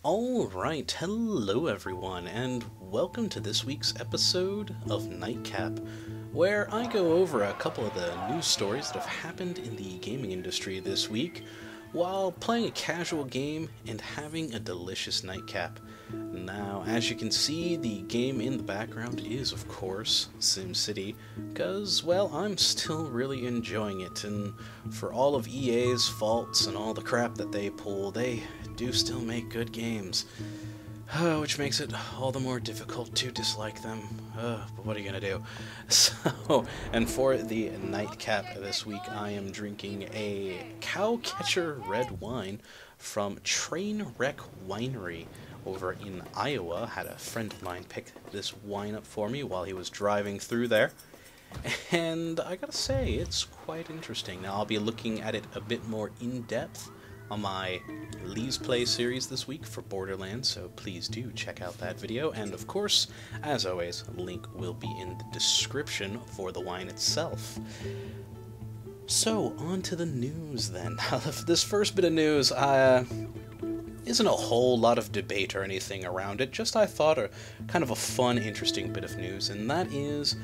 Alright, hello everyone, and welcome to this week's episode of Nightcap, where I go over a couple of the news stories that have happened in the gaming industry this week, while playing a casual game and having a delicious nightcap. Now, as you can see, the game in the background is, of course, SimCity, because, well, I'm still really enjoying it, and for all of EA's faults and all the crap that they pull, they do still make good games, which makes it all the more difficult to dislike them, but what are you gonna do? So, and for the nightcap this week, I am drinking a Cowcatcher red wine from Trainwreck Winery over in Iowa. Had a friend of mine pick this wine up for me while he was driving through there, and I gotta say, it's quite interesting. Now, I'll be looking at it a bit more in depth on my Lee's Play series this week for Borderlands, so please do check out that video, and of course, as always, a link will be in the description for the wine itself. So, on to the news then. This first bit of news isn't a whole lot of debate or anything around it, just I thought a kind of a fun, interesting bit of news, and that is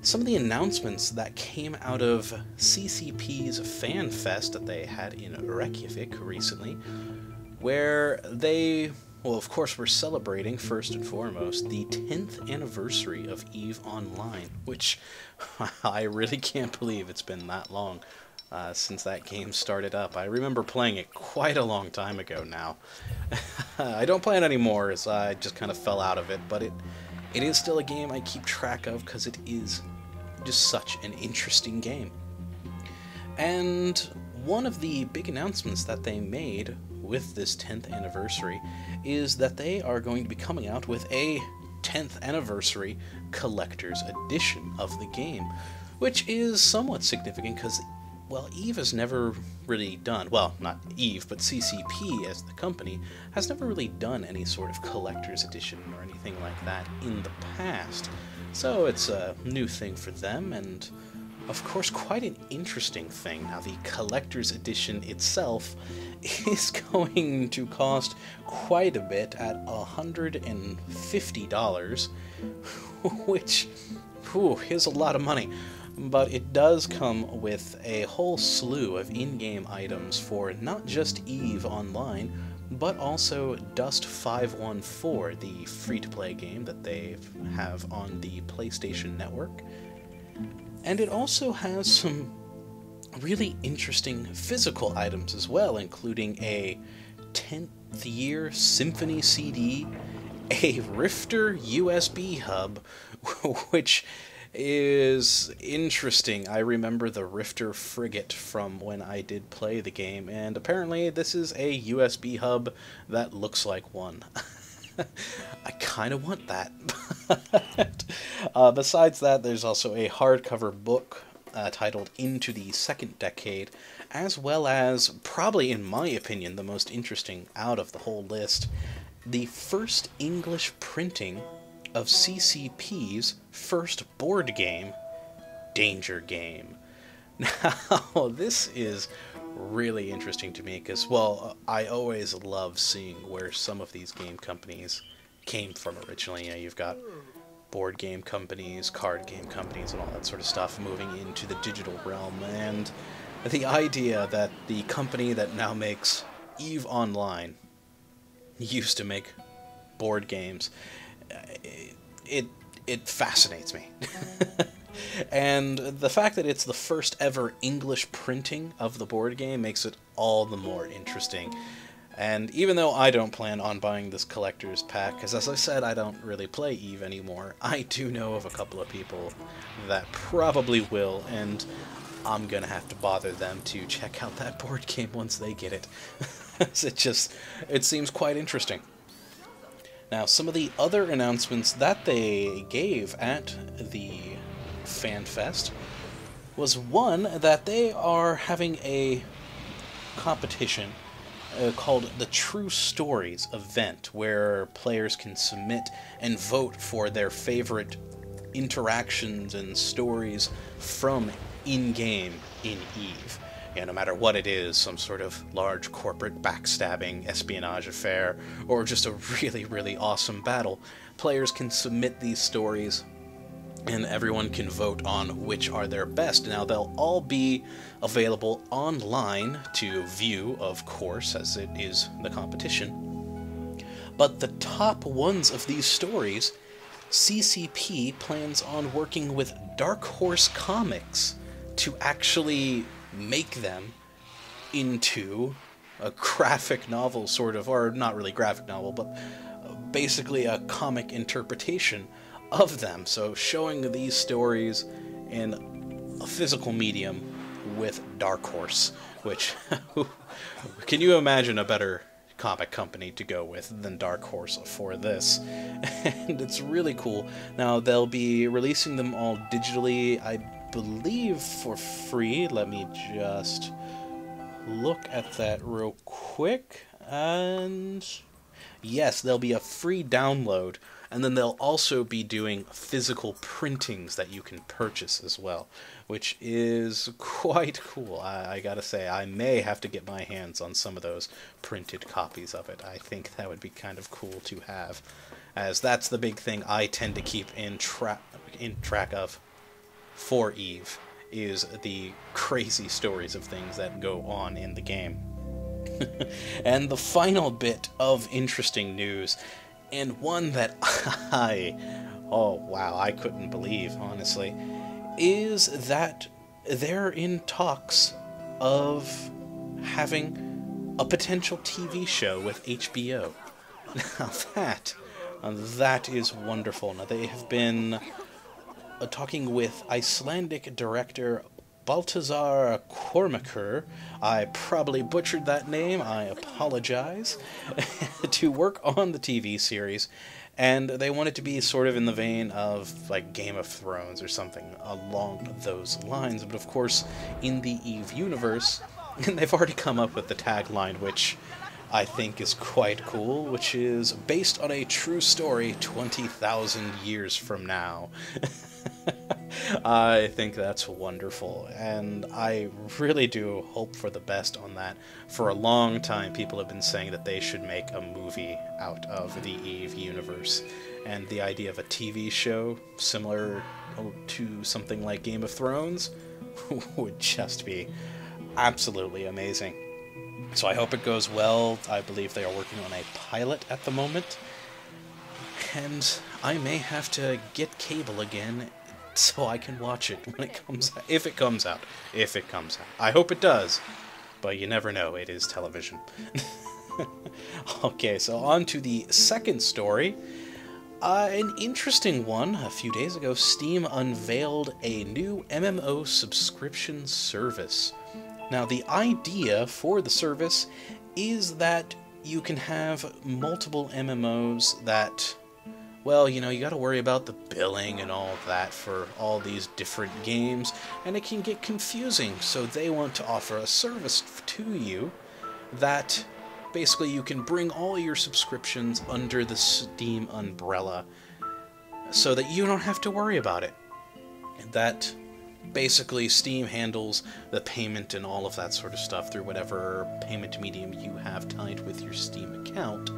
some of the announcements that came out of CCP's FanFest that they had in Reykjavik recently, where they, well, of course, were celebrating, first and foremost, the 10th anniversary of EVE Online, which I really can't believe it's been that long since that game started up. I remember playing it quite a long time ago now. I don't play it anymore, as I just kind of fell out of it, but it is still a game I keep track of because it is just such an interesting game. And one of the big announcements that they made with this 10th anniversary is that they are going to be coming out with a 10th anniversary collector's edition of the game, which is somewhat significant because, well, EVE has never really done, well, not EVE, but CCP as the company has never really done any sort of collector's edition or anything like that in the past. So it's a new thing for them, and of course quite an interesting thing. Now, the collector's edition itself is going to cost quite a bit at $150, which is a lot of money. But it does come with a whole slew of in-game items for not just EVE Online, but also Dust 514, the free-to-play game that they have on the PlayStation Network. And it also has some really interesting physical items as well, including a 10th year Symphony CD, a Rifter USB hub, which is interesting. I remember the Rifter frigate from when I did play the game, and apparently this is a USB hub that looks like one. I kind of want that. Besides that, there's also a hardcover book titled Into the Second Decade, as well as, probably in my opinion, the most interesting out of the whole list, the first English printing of CCP's first board game, Danger Game. Now, this is really interesting to me because, well, I always love seeing where some of these game companies came from originally. You know, you've got board game companies, card game companies, and all that sort of stuff moving into the digital realm, and the idea that the company that now makes EVE Online used to make board games, it fascinates me. And the fact that it's the first ever English printing of the board game makes it all the more interesting. And even though I don't plan on buying this collector's pack, because as I said, I don't really play EVE anymore, I do know of a couple of people that probably will, and I'm gonna have to bother them to check out that board game once they get it. It seems quite interesting. Now, some of the other announcements that they gave at the FanFest was one that they are having a competition called the True Stories event, where players can submit and vote for their favorite interactions and stories from in-game in EVE. no matter what it is, some sort of large corporate backstabbing espionage affair, or just a really, really awesome battle, players can submit these stories and everyone can vote on which are their best. Now, they'll all be available online to view, of course, as it is the competition. But the top ones of these stories, CCP plans on working with Dark Horse Comics to actually make them into a graphic novel, sort of, or not really graphic novel, but basically a comic interpretation of them. So showing these stories in a physical medium with Dark Horse, which can you imagine a better comic company to go with than Dark Horse for this? And it's really cool. Now, they'll be releasing them all digitally, I believe for free. Let me just look at that real quick. And yes, there'll be a free download, and then they'll also be doing physical printings that you can purchase as well, which is quite cool. I gotta say, I may have to get my hands on some of those printed copies of it. I think that would be kind of cool to have, as that's the big thing I tend to keep in track of for Eve, is the crazy stories of things that go on in the game. And the final bit of interesting news, and one that I couldn't believe, honestly, is that they're in talks of having a potential TV show with HBO. Now that is wonderful. Now, they have been talking with Icelandic director Baltazar Kormakur, I probably butchered that name, I apologize, to work on the TV series, and they want it to be sort of in the vein of like Game of Thrones or something along those lines, but of course in the Eve universe, and they've already come up with the tagline, which I think is quite cool, which is based on a true story 20,000 years from now. I think that's wonderful, and I really do hope for the best on that. For a long time, people have been saying that they should make a movie out of the Eve universe, and the idea of a TV show similar to something like Game of Thrones would just be absolutely amazing. So I hope it goes well. I believe they are working on a pilot at the moment, and I may have to get cable again so I can watch it when it comes out. If it comes out. I hope it does, but you never know. It is television. Okay, so on to the second story. An interesting one. A few days ago, Steam unveiled a new MMO subscription service. Now, the idea for the service is that you can have multiple MMOs that, well, you gotta worry about the billing and all of that for all these different games, and it can get confusing, so they want to offer a service to you that basically you can bring all your subscriptions under the Steam umbrella so that you don't have to worry about it. That basically Steam handles the payment and all of that sort of stuff through whatever payment medium you have tied with your Steam account.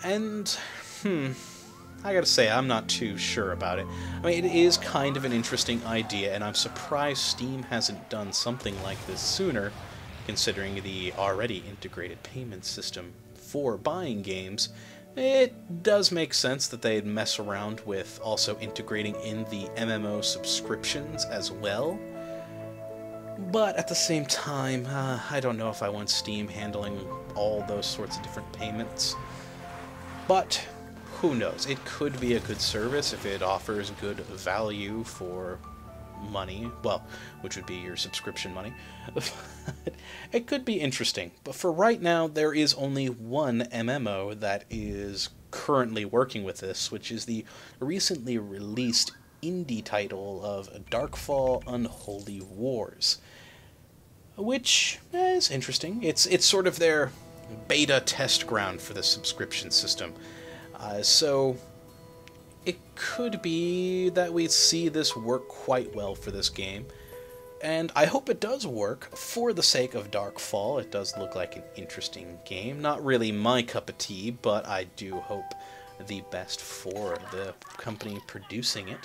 And, I gotta say, I'm not too sure about it. I mean, it is kind of an interesting idea, and I'm surprised Steam hasn't done something like this sooner, considering the already integrated payment system for buying games. It does make sense that they'd mess around with also integrating in the MMO subscriptions as well. But at the same time, I don't know if I want Steam handling all those sorts of different payments. But who knows? It could be a good service if it offers good value for money, well, which would be your subscription money. It could be interesting, but for right now, there is only one MMO that is currently working with this, which is the recently released indie title of Darkfall Unholy Wars, which is interesting. It's sort of their beta test ground for the subscription system. So it could be that we see this work quite well for this game. And I hope it does work for the sake of Darkfall. It does look like an interesting game. Not really my cup of tea, but I do hope the best for the company producing it.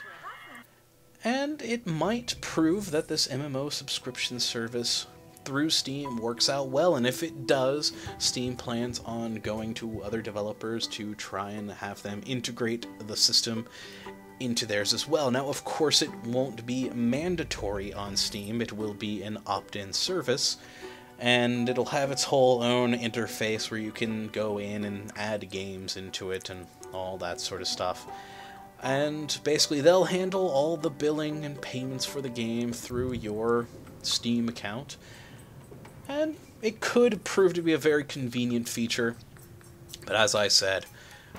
And it might prove that this MMO subscription service through Steam works out well, and if it does, Steam plans on going to other developers to try and have them integrate the system into theirs as well. Now, of course, it won't be mandatory on Steam. It will be an opt-in service, and it'll have its whole own interface where you can go in and add games into it and all that sort of stuff. And basically, they'll handle all the billing and payments for the game through your Steam account. And it could prove to be a very convenient feature. But as I said,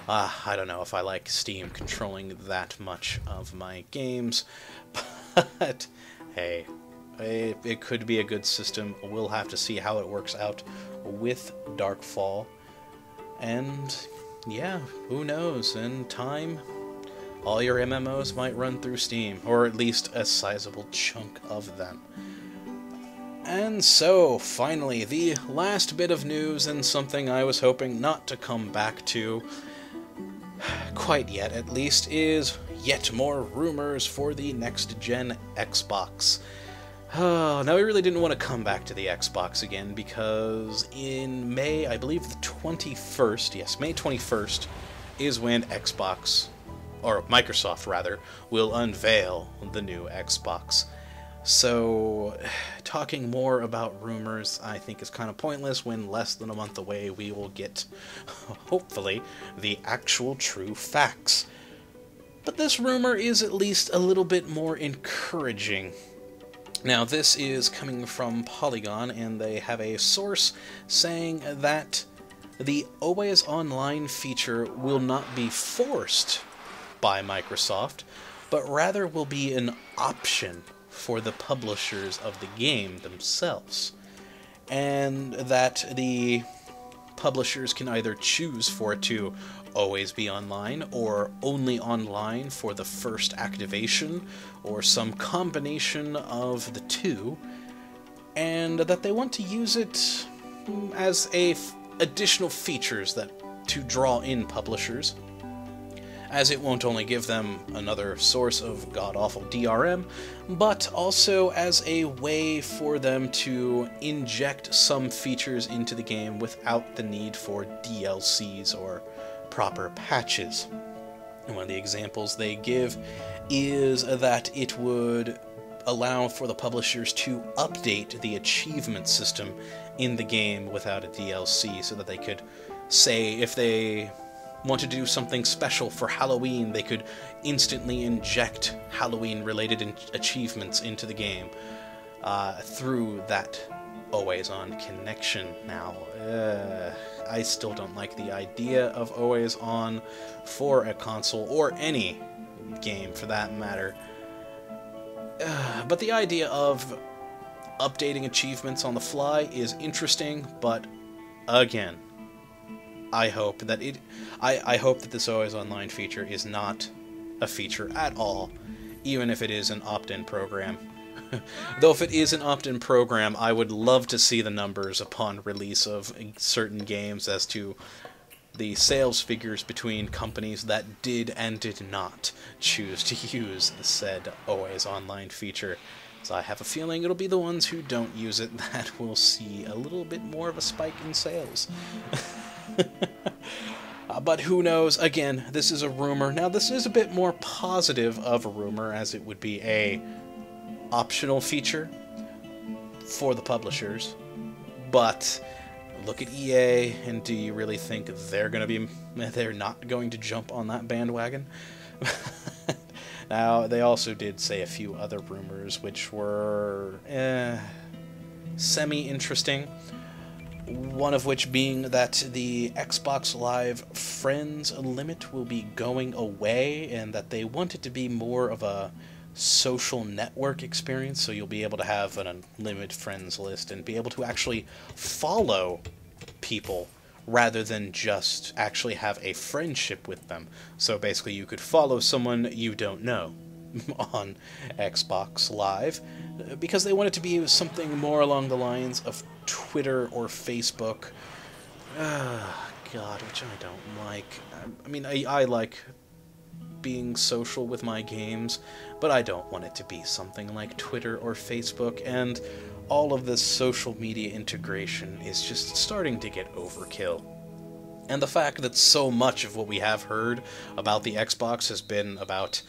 I don't know if I like Steam controlling that much of my games. But, hey, it could be a good system. We'll have to see how it works out with Darkfall. And, yeah, who knows? In time, all your MMOs might run through Steam, or at least a sizable chunk of them. And so, finally, the last bit of news, and something I was hoping not to come back to quite yet, at least, is yet more rumors for the next-gen Xbox. Now, we really didn't want to come back to the Xbox again, because in May, I believe the 21st, yes, May 21st, is when Xbox, or Microsoft rather, will unveil the new Xbox. So, talking more about rumors, I think, is kind of pointless when less than a month away we will get, hopefully, the actual true facts. But this rumor is at least a little bit more encouraging. Now, this is coming from Polygon, and they have a source saying that the Always Online feature will not be forced by Microsoft, but rather will be an option for the publishers of the game themselves, and that the publishers can either choose for it to always be online, or only online for the first activation, or some combination of the two, and that they want to use it as additional features to draw in publishers, as it won't only give them another source of god-awful DRM, but also as a way for them to inject some features into the game without the need for DLCs or proper patches. And one of the examples they give is that it would allow for the publishers to update the achievement system in the game without a DLC, so that they could say if they wanted to do something special for Halloween, they could instantly inject Halloween-related achievements into the game through that always-on connection. Now, I still don't like the idea of always-on for a console, or any game for that matter. But the idea of updating achievements on the fly is interesting, but again, I hope that this Always Online feature is not a feature at all, even if it is an opt-in program. Though if it is an opt-in program, I would love to see the numbers upon release of certain games as to the sales figures between companies that did and did not choose to use the said Always Online feature. So I have a feeling it'll be the ones who don't use it that will see a little bit more of a spike in sales. But who knows? Again, this is a rumor. Now, this is a bit more positive of a rumor, as it would be a optional feature for the publishers. But look at EA, and do you really think they're not going to jump on that bandwagon? Now, they also did say a few other rumors which were semi-interesting. One of which being that the Xbox Live Friends limit will be going away, and that they want it to be more of a social network experience, so you'll be able to have an unlimited friends list and be able to actually follow people rather than just actually have a friendship with them. So basically you could follow someone you don't know. on Xbox Live, because they want it to be something more along the lines of Twitter or Facebook. God, which I don't like. I mean, I like being social with my games, but I don't want it to be something like Twitter or Facebook, and all of this social media integration is just starting to get overkill. And the fact that so much of what we have heard about the Xbox has been about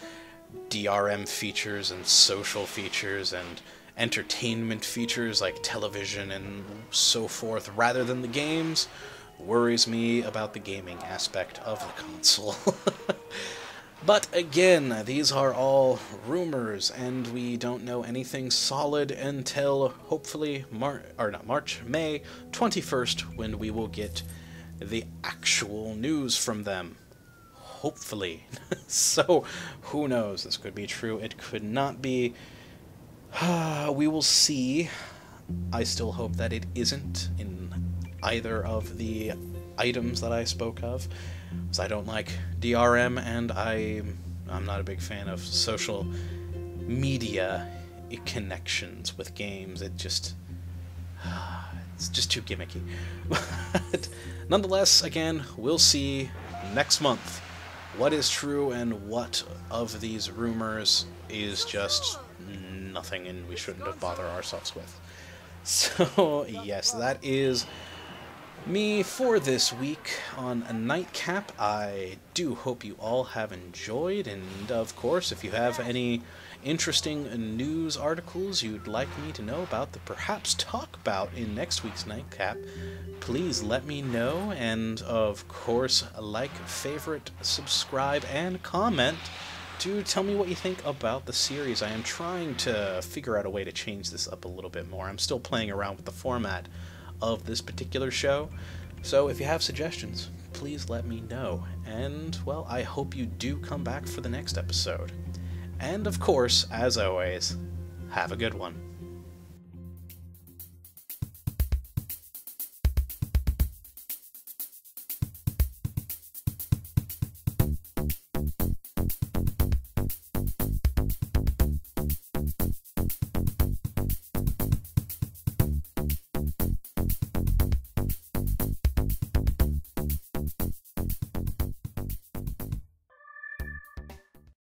DRM features and social features and entertainment features like television and so forth, rather than the games, worries me about the gaming aspect of the console. But again, these are all rumors, and we don't know anything solid until hopefully May 21st, when we will get the actual news from them. Hopefully. So, who knows? This could be true, it could not be. We will see. I still hope that it isn't in either of the items that I spoke of, because I don't like DRM, and I'm not a big fan of social media connections with games. It's just too gimmicky. But nonetheless, again, we'll see next month what is true and what of these rumors is just nothing and we shouldn't have bothered ourselves with. So, yes, that is me for this week on Nightcap. I do hope you all have enjoyed, and of course, if you have any interesting news articles you'd like me to know about, that perhaps talk about in next week's Nightcap, please let me know, and of course, like, favorite, subscribe, and comment to tell me what you think about the series. I am trying to figure out a way to change this up a little bit more. I'm still playing around with the format of this particular show, so if you have suggestions, please let me know, and, well, I hope you do come back for the next episode. And of course, as always, have a good one.